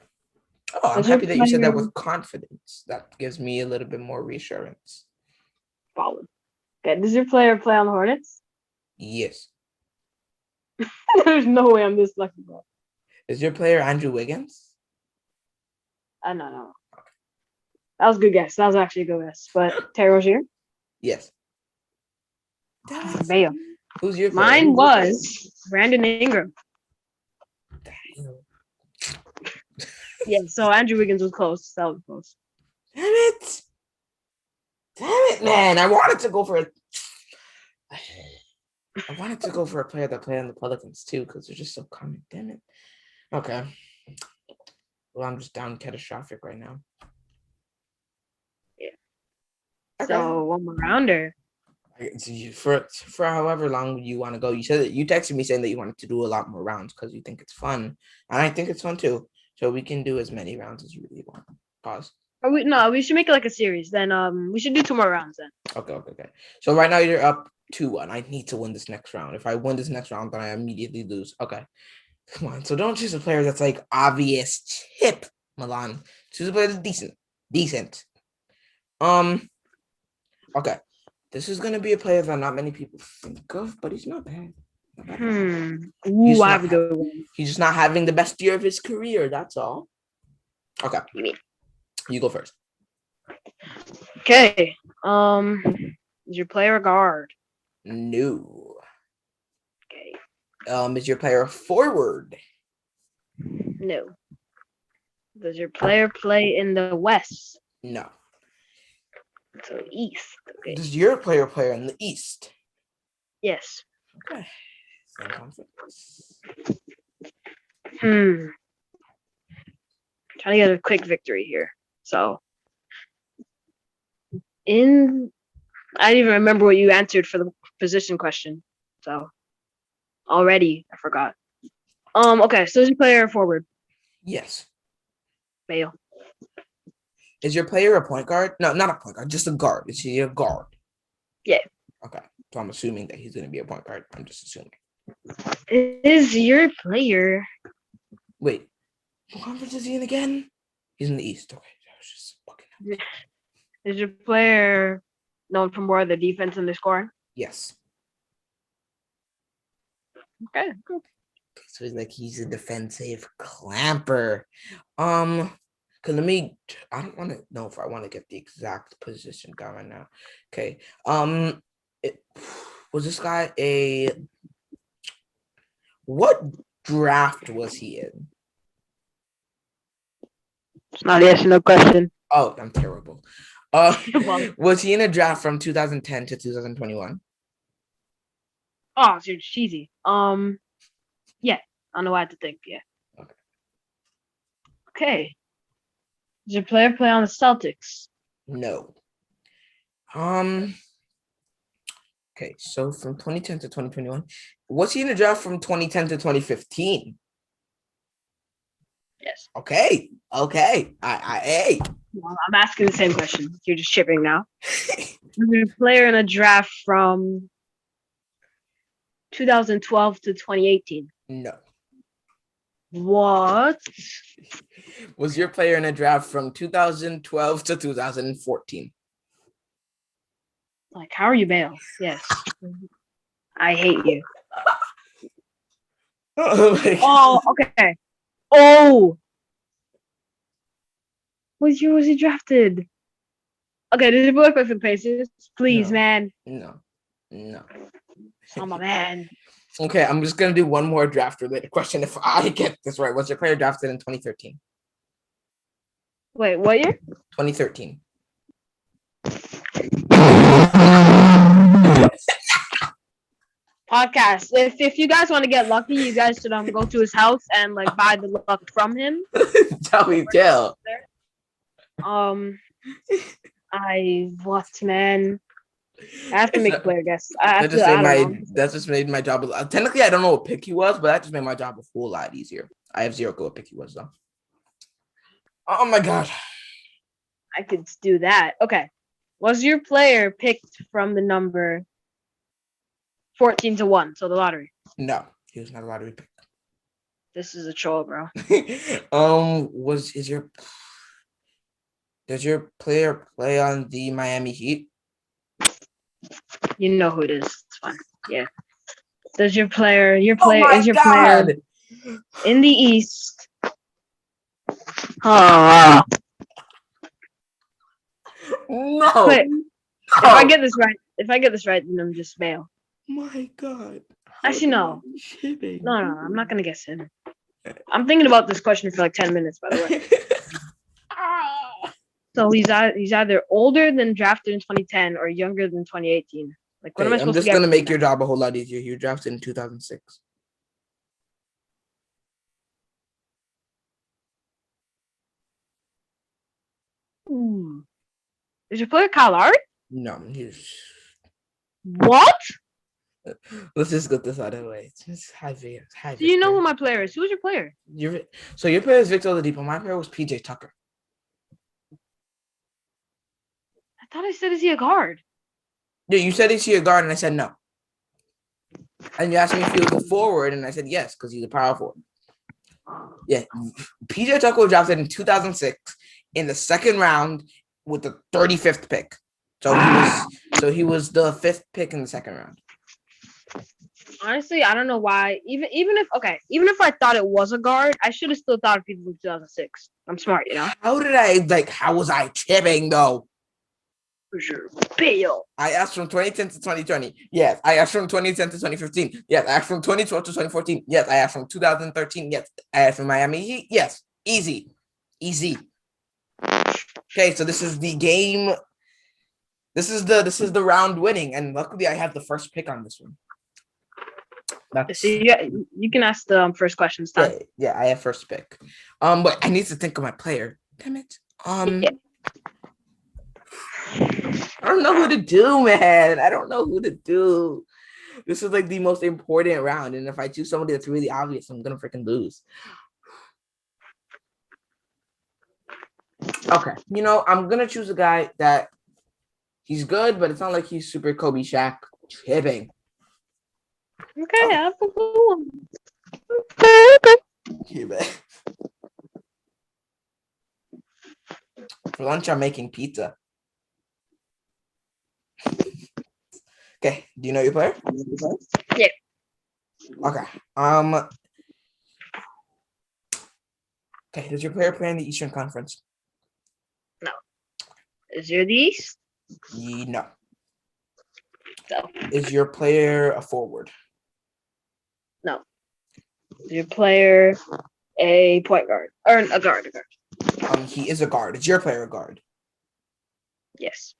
Speaker 1: Oh, I'm happy that you said that with confidence. That gives me a little bit more reassurance.
Speaker 2: Follow. Okay, does your player play on the Hornets?
Speaker 1: Yes.
Speaker 2: There's no way I'm this lucky, bro.
Speaker 1: Is your player Andrew Wiggins?
Speaker 2: No. Okay. That was a good guess. That was actually a good guess. But Terry Rozier?
Speaker 1: Yes.
Speaker 2: Bam.
Speaker 1: Who's your player?
Speaker 2: Mine was Brandon Ingram. Yeah, so Andrew Wiggins was close. That was close.
Speaker 1: Damn it, man. I wanted to go for a player that played on the Pelicans too, because they're just so common. Damn it. Okay. Well, I'm just down catastrophic right now.
Speaker 2: Yeah. Okay. So one more rounder.
Speaker 1: For however long you want to go. You said that you texted me saying that you wanted to do a lot more rounds because you think it's fun. And I think it's fun too. So we can do as many rounds as you really want. Pause.
Speaker 2: We should make it like a series. Then we should do 2 more rounds then.
Speaker 1: Okay. So right now you're up 2-1. I need to win this next round. If I win this next round, then I immediately lose. Okay. Come on. So don't choose a player that's like obvious chip, Milan. Choose a player that's decent. Okay. This is gonna be a player that not many people think of, but he's not bad.
Speaker 2: Ooh, I have a good one.
Speaker 1: He's just not having the best year of his career. That's all. Okay. You go first.
Speaker 2: Okay. Is your player a guard?
Speaker 1: No.
Speaker 2: Okay.
Speaker 1: Is your player a forward?
Speaker 2: No. Does your player play in the West?
Speaker 1: No.
Speaker 2: So East. Okay.
Speaker 1: Does your player play in the East?
Speaker 2: Yes.
Speaker 1: Okay. Same conference.
Speaker 2: Trying to get a quick victory here. So I didn't even remember what you answered for the position question. So already I forgot. Okay, so is your player a forward?
Speaker 1: Yes.
Speaker 2: Bale.
Speaker 1: Is your player a point guard? No, not a point guard, just a guard. Is he a guard?
Speaker 2: Yeah.
Speaker 1: Okay. So I'm assuming that he's going to be a point guard. I'm just assuming.
Speaker 2: Is your player...
Speaker 1: Wait. What conference is he in again? He's in the East. Okay. I was just fucking...
Speaker 2: Is your player known for more of the defense and the scoring?
Speaker 1: Yes.
Speaker 2: Okay, cool.
Speaker 1: So he's a defensive clamper. Cause I don't want to know if I want to get the exact position down right now. Okay. Was this guy what draft was he in?
Speaker 2: It's not a yes or no question.
Speaker 1: Oh, I'm terrible. Was he in a draft from 2010 to 2021?
Speaker 2: Oh, you're cheesy. Yeah. I don't know what I had to think. Yeah. Okay. Does your player play on the Celtics?
Speaker 1: No. Okay, so from 2010 to 2021, was he in a draft from 2010 to 2015?
Speaker 2: Yes.
Speaker 1: Okay. Hey.
Speaker 2: Well, I'm asking the same question. You're just chipping now. Was your player in a draft from 2012 to 2018?
Speaker 1: No.
Speaker 2: What?
Speaker 1: Was your player in a draft from 2012 to 2014?
Speaker 2: Like, how are you, Bale? Yes. I hate you. Oh, okay. Oh. What year was he drafted? Okay, did he play for the Pacers? Please, man.
Speaker 1: No.
Speaker 2: Oh, my man.
Speaker 1: Okay, I'm just going to do one more draft-related question. If I get this right, was your player drafted in 2013?
Speaker 2: Wait, what year?
Speaker 1: 2013.
Speaker 2: Podcast. If you guys want to get lucky, you guys should go to his house and like buy the luck from him.
Speaker 1: Tell.
Speaker 2: What, man? I have to make a player guess. That
Speaker 1: just made my job. Technically, I don't know what pick he was, but that just made my job a whole lot easier. I have zero clue what pick he was though. Oh my god.
Speaker 2: I could do that. Okay. Was your player picked from the number 14 to 1, so the lottery?
Speaker 1: No, he was not a lottery pick.
Speaker 2: This is a troll, bro.
Speaker 1: Does your player play on the Miami Heat?
Speaker 2: You know who it is. It's fine. Yeah. Does your player is your
Speaker 1: God.
Speaker 2: player in the East? Oh.
Speaker 1: No.
Speaker 2: Wait, if I get this right, then I'm just bail.
Speaker 1: My God.
Speaker 2: Actually, no. No, I'm not gonna guess him. I'm thinking about this question for like 10 minutes, by the way. So he's either older than drafted in 2010 or younger than 2018. Like, what am I supposed to get?
Speaker 1: I'm just gonna make your job a whole lot easier. You drafted in 2006.
Speaker 2: Ooh. Is your player Kyle Lowry?
Speaker 1: No, he's.
Speaker 2: What?
Speaker 1: Let's just get this out of the way. Just
Speaker 2: Do you know who my player is? Who's your player?
Speaker 1: Your player is Victor Oladipo. My player was PJ Tucker.
Speaker 2: I thought I said, is he a guard?
Speaker 1: Yeah, you said is he a guard, and I said no. And you asked me if he was a forward, and I said yes, because he's a power forward. Yeah, PJ Tucker was drafted in 2006 in the second round with the 35th pick. So he was the 5th pick in the second round.
Speaker 2: Honestly, I don't know why. Even if I thought it was a guard, I should have still thought of people from 2006. I'm smart, you know.
Speaker 1: How was I tipping though?
Speaker 2: For sure. Bail.
Speaker 1: I asked from 2010 to 2020. Yes. I asked from 2010 to 2015. Yes. I asked from 2012 to 2014. Yes. I asked from 2013. Yes. I asked from Miami Heat. Yes. Easy. Okay, so this is the game. This is the round winning, and luckily I have the first pick on this one.
Speaker 2: So you can ask the first question.
Speaker 1: Yeah, I have first pick. But I need to think of my player. Damn it. Yeah. I don't know who to do, man. I don't know who to do. This is like the most important round, and if I choose somebody that's really obvious, I'm gonna freaking lose. Okay, I'm gonna choose a guy that he's good, but it's not like he's super Kobe Shaq tipping.
Speaker 2: Okay, I have a cool one.
Speaker 1: Okay. For lunch, I'm making pizza. Okay, do you know your player?
Speaker 2: Yeah.
Speaker 1: Okay. Okay, does your player play in the Eastern Conference?
Speaker 2: No. Is your the East?
Speaker 1: No.
Speaker 2: No.
Speaker 1: Is your player a forward?
Speaker 2: No. Is your player a point guard or a guard?
Speaker 1: He is a guard. Is your player a guard?
Speaker 2: Yes.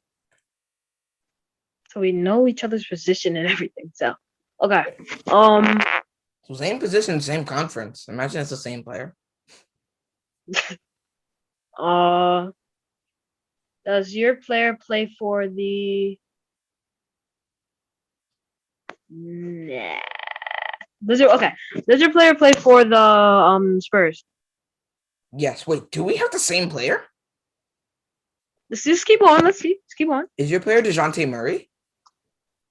Speaker 2: So we know each other's position and everything. So, okay.
Speaker 1: So same position, same conference. Imagine it's the same player.
Speaker 2: Does your player play for the? Nah. Does your player play for the Spurs?
Speaker 1: Yes. Wait, do we have the same player?
Speaker 2: Let's just keep on. Let's keep on.
Speaker 1: Is your player DeJounte Murray?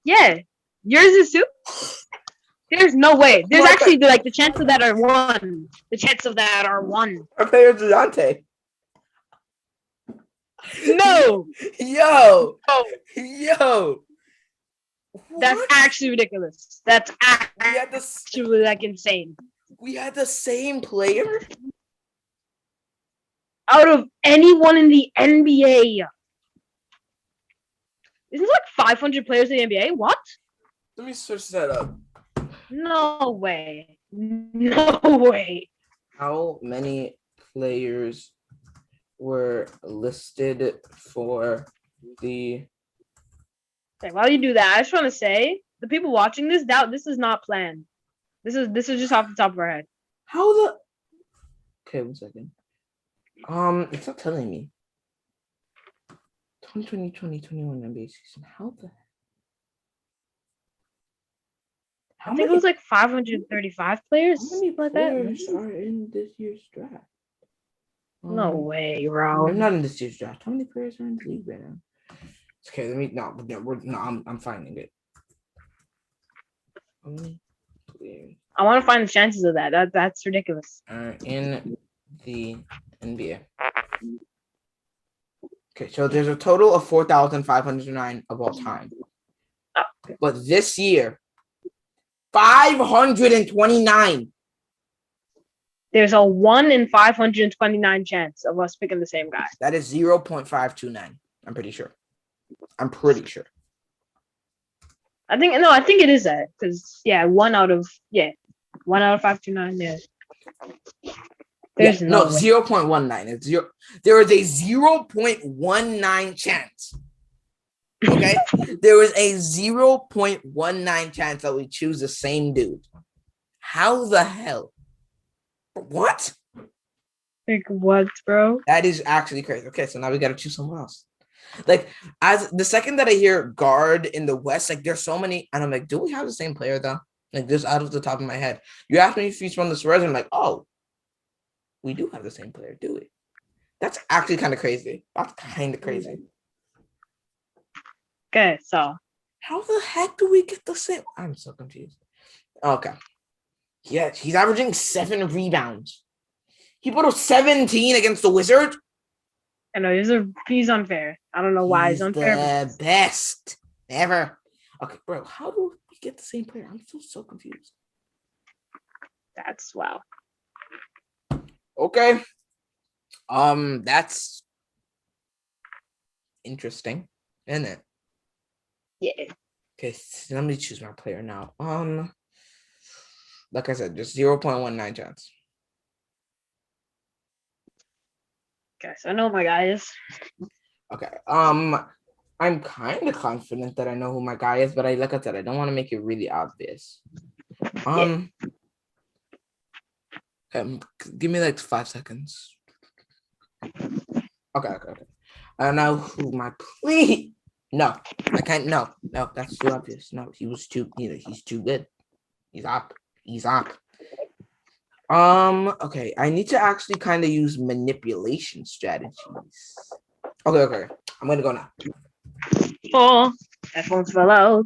Speaker 2: Yeah. Yours is too? There's no way. There's actually the chance of that are one. The chance of that are one.
Speaker 1: Our player is DeJounte.
Speaker 2: No.
Speaker 1: Yo.
Speaker 2: That's actually ridiculous. That's actually like insane.
Speaker 1: We had the same player?
Speaker 2: Out of anyone in the NBA. Isn't there like 500 players in the NBA? What?
Speaker 1: Let me search that up.
Speaker 2: No way. No way.
Speaker 1: How many players were listed for the...
Speaker 2: Okay, while you do that, I just want to say, the people watching this, this is not planned. This is just off the top of our head.
Speaker 1: How the... Okay, 1 second. It's not telling me. 2020-2021 NBA season. How the...
Speaker 2: I think it was like 535 players.
Speaker 1: How many players are in this year's draft?
Speaker 2: No way, bro.
Speaker 1: I'm not in this year's draft. How many players are in the league right now? Okay, let me I'm finding it.
Speaker 2: I want to find the chances of that. That's ridiculous.
Speaker 1: In the NBA. Okay, so there's a total of 4,509 of all time.
Speaker 2: Oh, okay.
Speaker 1: But this year, 529.
Speaker 2: There's a 1 in 529 chance of us picking the same guy.
Speaker 1: That is 0.529. I'm pretty sure. I
Speaker 2: think it is that because 1 out of 529. Yeah. There's no
Speaker 1: 0.19. It's zero. There is a 0.19 chance. Okay, there is a 0.19 chance that we choose the same dude. How the hell? What?
Speaker 2: Like what, bro?
Speaker 1: That is actually crazy. Okay, so now we gotta choose someone else. Like, as the second that I hear guard in the West, like there's so many, and I'm like, do we have the same player though? Like, just out of the top of my head, you asked me if he's from the Spurs, and I'm like, oh, we do have the same player, do we? That's actually kind of crazy. That's kind of crazy.
Speaker 2: Okay, so
Speaker 1: how the heck do we get the same? I'm so confused. Okay. Yeah, he's averaging 7 rebounds. He put up 17 against the Wizards.
Speaker 2: I know he's unfair. I don't know why he's unfair.
Speaker 1: The best ever. Okay, bro, how do we get the same player? I'm so confused.
Speaker 2: That's wow.
Speaker 1: Okay. That's interesting, isn't it?
Speaker 2: Yeah.
Speaker 1: Okay, so let me choose my player now. Like I said, just 0.19 chance.
Speaker 2: Okay, so I know my guy is.
Speaker 1: Okay. I'm kind of confident that I know who my guy is, but like I said, I don't want to make it really obvious. Okay, give me like 5 seconds. Okay. I know who my please. No, I can't. No, that's too obvious. No, he's too good. He's up. Okay, I need to actually kind of use manipulation strategies. Okay. I'm gonna go now.
Speaker 2: Oh, headphones fell out.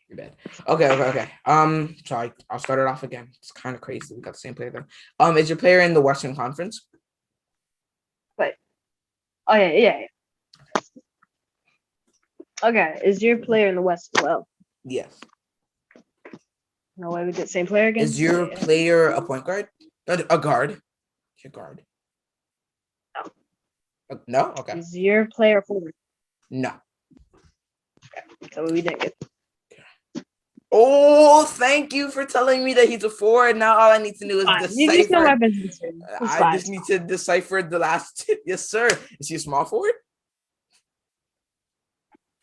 Speaker 1: You're bad. Okay. Sorry, I'll start it off again. It's kind of crazy. We got the same player then. Is your player in the Western Conference?
Speaker 2: Wait. Oh yeah. Okay, is your player in the West as well?
Speaker 1: Yes.
Speaker 2: No way we get the same player again.
Speaker 1: Is your player a point guard? A guard? Your guard?
Speaker 2: No.
Speaker 1: No? Okay.
Speaker 2: Is your player forward?
Speaker 1: No.
Speaker 2: Okay, so we didn't get.
Speaker 1: Oh, thank you for telling me that he's a forward. Now all I need to do is decipher.
Speaker 2: You just know my business.
Speaker 1: I just need to decipher the last. Yes, sir. Is he a small forward?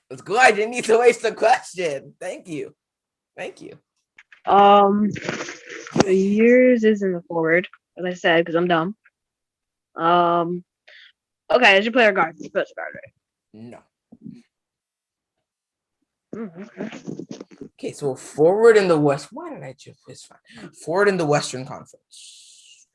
Speaker 1: Let's go. I didn't need to waste a question. Thank you.
Speaker 2: So yours isn't a forward, as I said, because I'm dumb. Okay, is your player guard? You're supposed to guard, right?
Speaker 1: No.
Speaker 2: Okay,
Speaker 1: so forward in the West. Why did I choose this? Fine. Forward in the Western Conference.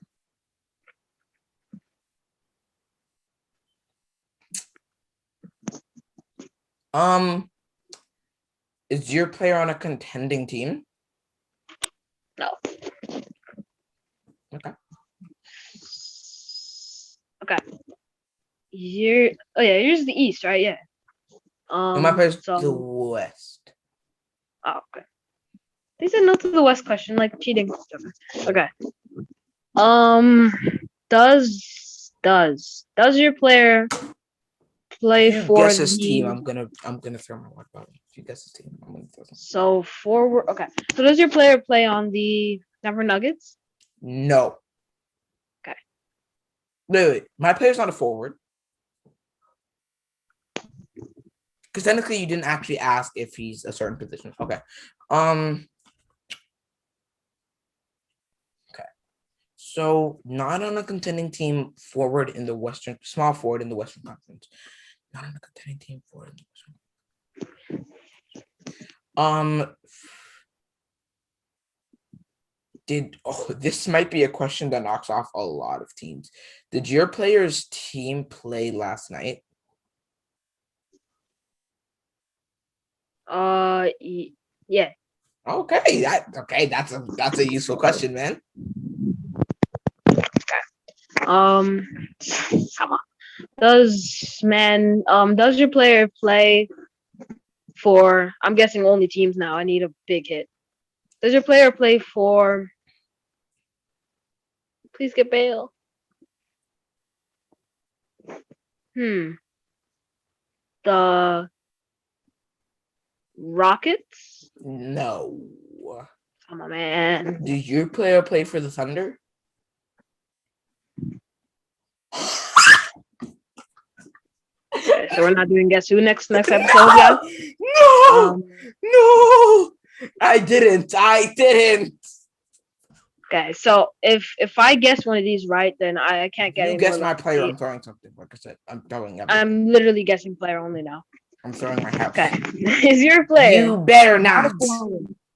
Speaker 1: Is your player on a contending team?
Speaker 2: No. Okay. Yours the East, right? Yeah.
Speaker 1: My player's the West.
Speaker 2: Oh, okay. They said no to the West question, like cheating. Okay. Does your player play for
Speaker 1: guess his team? I'm gonna throw my water bottle. If you guess his team, I'm gonna throw some.
Speaker 2: So forward. Okay. So does your player play on the Denver Nuggets?
Speaker 1: No.
Speaker 2: Okay.
Speaker 1: Wait. My player's not a forward. Because technically you didn't actually ask if he's a certain position. Okay. Okay. So not on a contending team, forward in the Western, small forward in the Western Conference. Not on a contending team, forward in the Western. This might be a question that knocks off a lot of teams. Did your player's team play last night?
Speaker 2: Yeah.
Speaker 1: Okay, that's a useful question, man.
Speaker 2: Come on. Does your player play for? I'm guessing only teams now. I need a big hit. Does your player play for? Please get Bale. The Rockets?
Speaker 1: No.
Speaker 2: Come on, man.
Speaker 1: Did your player play for the Thunder?
Speaker 2: Okay, so we're not doing Guess Who next episode, guys?
Speaker 1: No, I didn't.
Speaker 2: Okay, so if I guess one of these right, then I can't get.
Speaker 1: You guess my player. I'm throwing something. Like I said, I'm throwing everything.
Speaker 2: I'm literally guessing player only now.
Speaker 1: I'm throwing my house.
Speaker 2: Okay, is your player?
Speaker 1: You better not.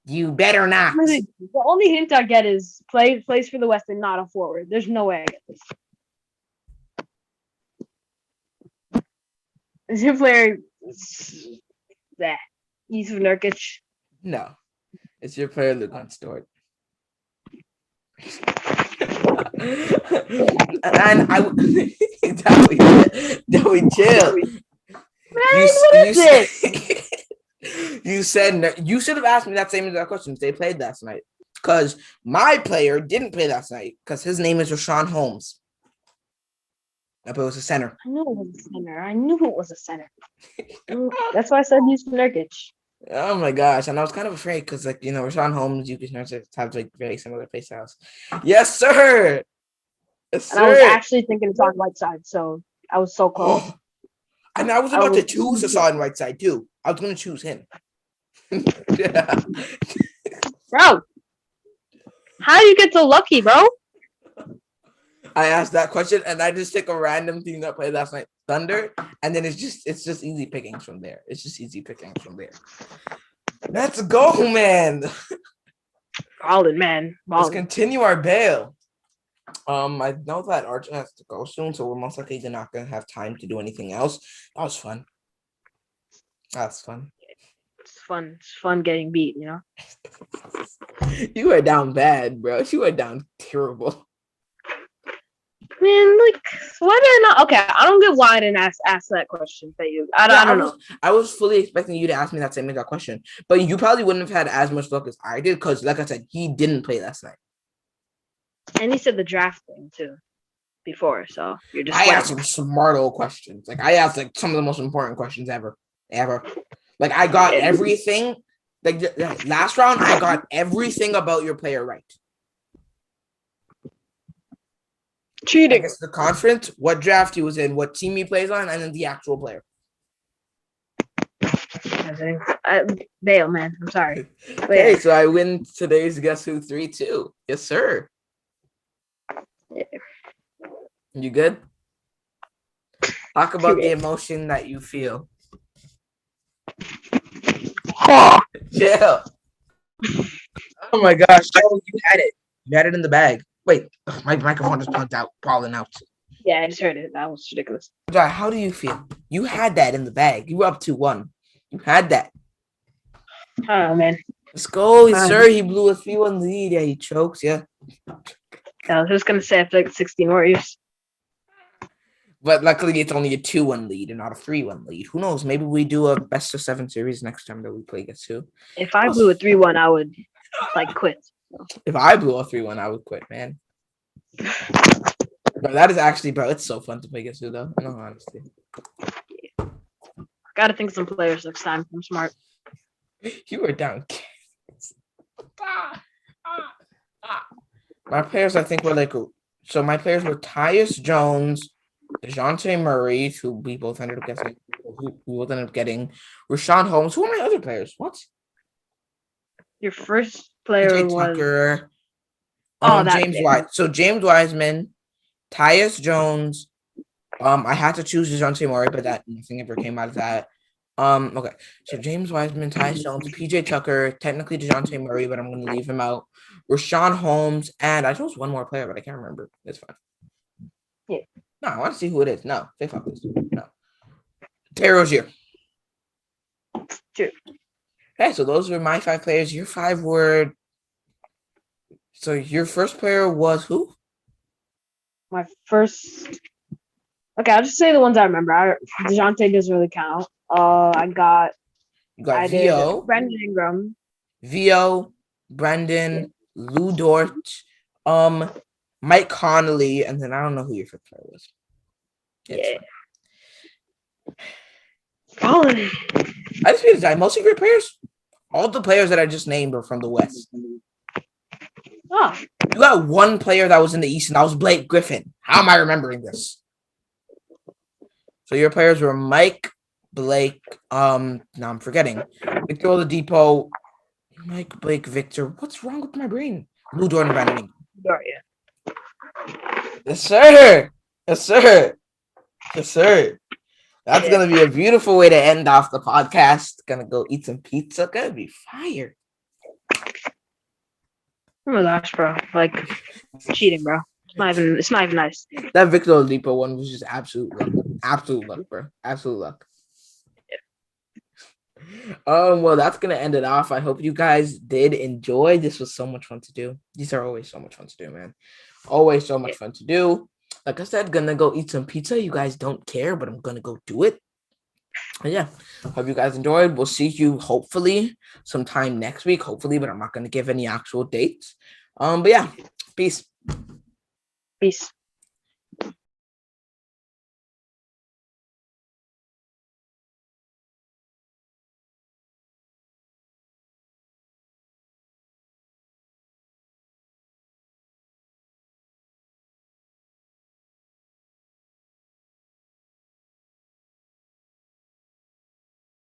Speaker 1: You better not.
Speaker 2: The only hint I get is plays for the West and not a forward. There's no way I get this. Is your player that Yusuf Nurkic?
Speaker 1: No, it's your player Luke Stewart. And I Joey, chill.
Speaker 2: Man, what is this?
Speaker 1: You said you should have asked me that same exact question if they played last night. Because my player didn't play last night because his name is Richaun Holmes. But it was a center.
Speaker 2: I knew it was a center. That's why I said Yusuf Nurkic.
Speaker 1: Oh my gosh. And I was kind of afraid because, like, Richaun Holmes, you can have like very similar play styles. Yes, sir. Yes, sir.
Speaker 2: And I was actually thinking it's on Whiteside, so I was so close.
Speaker 1: Oh. And I was about to choose Hassan Whiteside too. I was going to choose him. Yeah.
Speaker 2: Bro, how do you get so lucky, bro?
Speaker 1: I asked that question, and I just take a random team that played last night, Thunder, and then it's just easy pickings from there. Let's go, man.
Speaker 2: Ballin', man.
Speaker 1: Let's continue our bail. I know that Arch has to go soon, so we're most likely not going to have time to do anything else. That was fun. It's fun getting beat, You were down bad, bro. You were down terrible.
Speaker 2: Man, like, why did I not? Okay, I don't get why I didn't ask that question that you. I don't know.
Speaker 1: I was fully expecting you to ask me that same exact question, but you probably wouldn't have had as much luck as I did because, like I said, he didn't play last night. And
Speaker 2: he said the draft thing too before, so you're just.
Speaker 1: I asked some smart old questions. Like I asked like some of the most important questions ever. Like I got everything. Like last round, I got everything about your player right.
Speaker 2: Cheating.
Speaker 1: I guess the conference, what draft he was in, what team he plays on, and then the actual player.
Speaker 2: Bale, man. I'm sorry.
Speaker 1: Okay, so I win today's Guess Who 3-2. Yes, sir.
Speaker 2: Yeah.
Speaker 1: You good? Talk about the emotion that you feel. Chill. Oh my gosh. Oh, you had it. You had it in the bag. Wait, my microphone just plugged out, falling out.
Speaker 2: Yeah, I just heard it. That was ridiculous.
Speaker 1: How do you feel? You had that in the bag. You were up 2-1. You had that.
Speaker 2: Oh, man.
Speaker 1: Let's go, sir. He blew a 3-1 lead. Yeah, he chokes. Yeah.
Speaker 2: I was just going to say after like 16 Warriors.
Speaker 1: But luckily, it's only a 2-1 lead and not a 3-1 lead. Who knows? Maybe we do a best of 7 series next time that we play Guess Who.
Speaker 2: If I blew a 3-1, I would quit.
Speaker 1: If I blew a 3-1, I would quit, man. But that is actually, bro, it's so fun to play Guess Who, though. In all honesty.
Speaker 2: Gotta think some players next time. I'm smart.
Speaker 1: You were down. My players, I think, were like, so my players were Tyus Jones, DeJounte Murray, who we both ended up getting, Richaun Holmes. Who are my other players? What?
Speaker 2: Your first player
Speaker 1: PJ
Speaker 2: was
Speaker 1: Tucker. James Wiseman. So James Wiseman, Tyus Jones. I had to choose DeJounte Murray, but that nothing ever came out of that. Okay. So James Wiseman, Tyus Jones, PJ Tucker, technically DeJounte Murray, but I'm gonna leave him out. Rashawn Holmes, and I chose one more player, but I can't remember. It's fine.
Speaker 2: Yeah.
Speaker 1: No, I want to see who it is. No, they fuck this. No. Terry Rozier.
Speaker 2: True.
Speaker 1: Okay, so those were my 5 players. Your 5 were. So your first player was who?
Speaker 2: My first. Okay, I'll just say the ones I remember. DeJounte doesn't really count. I got.
Speaker 1: You got Vo.
Speaker 2: Brandon Ingram.
Speaker 1: Vo, Brandon, Lou Dort, Mike Conley, and then I don't know who your 5th player was.
Speaker 2: Yeah. Colin.
Speaker 1: I just feel like most of your players, all the players that I just named are from the West.
Speaker 2: Oh.
Speaker 1: You got one player that was in the East, and that was Blake Griffin. How am I remembering this? So your players were Mike, Blake, now I'm forgetting. Victor Oladipo, Mike, Blake, Victor. What's wrong with my brain? Lou Dort and Brandon.
Speaker 2: Yeah.
Speaker 1: Yes, sir. Yes, sir. Yes, sir. That's gonna be a beautiful way to end off the podcast. Gonna go eat some pizza. Gonna be fire.
Speaker 2: Oh my gosh, bro! Like cheating, bro. It's not even nice.
Speaker 1: That Victor Oladipo one was just absolute luck. Absolute luck, bro. Absolute luck. Well, that's gonna end it off. I hope you guys did enjoy. This was so much fun to do. These are always so much fun to do, man. Always so much fun to do. Like I said, gonna go eat some pizza. You guys don't care, but I'm gonna go do it. And yeah, hope you guys enjoyed. We'll see you hopefully sometime next week. Hopefully, but I'm not gonna give any actual dates. But yeah, peace.
Speaker 2: Peace.